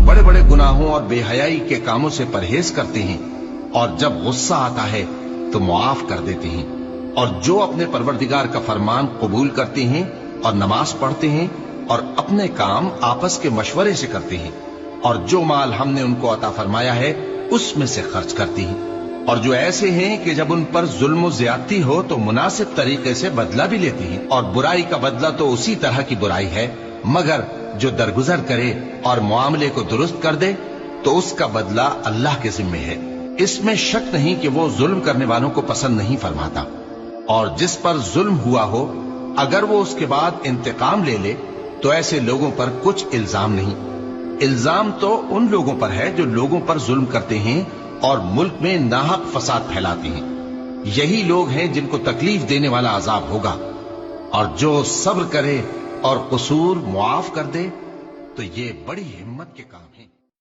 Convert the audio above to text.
बड़े बड़े गुनाहों और बेहयाई के कामों से परहेज करते हैं और जब गुस्सा आता है तो मुआफ कर देते हैं, और जो अपने परवरदिगार का फरमान कबूल करते हैं और नमाज पढ़ते हैं और अपने काम आपस के मशवरे से करते हैं, और जो माल हमने उनको अता फरमाया है उसमें से खर्च करती हैं, और जो ऐसे हैं कि जब उन पर जुल्म ज्यादती हो तो मुनासिब तरीके से बदला भी लेती हैं, और बुराई का बदला तो उसी तरह की बुराई है, मगर जो दरगुजर करे और मामले को दुरुस्त कर दे तो उसका बदला अल्लाह के जिम्मे है। इसमें शक नहीं कि वो जुल्म करने वालों को पसंद नहीं फरमाता। और जिस पर जुल्म हुआ हो अगर वो उसके बाद इंतकाम ले ले तो ऐसे लोगों पर कुछ इल्जाम नहीं। इल्जाम तो उन लोगों पर है जो लोगों पर जुल्म करते हैं और मुल्क में नाहक फसाद फैलाते हैं। यही लोग हैं जिनको तकलीफ देने वाला अजाब होगा। और जो सब्र करे और कसूर मुआफ कर दे तो ये बड़ी हिम्मत के काम है।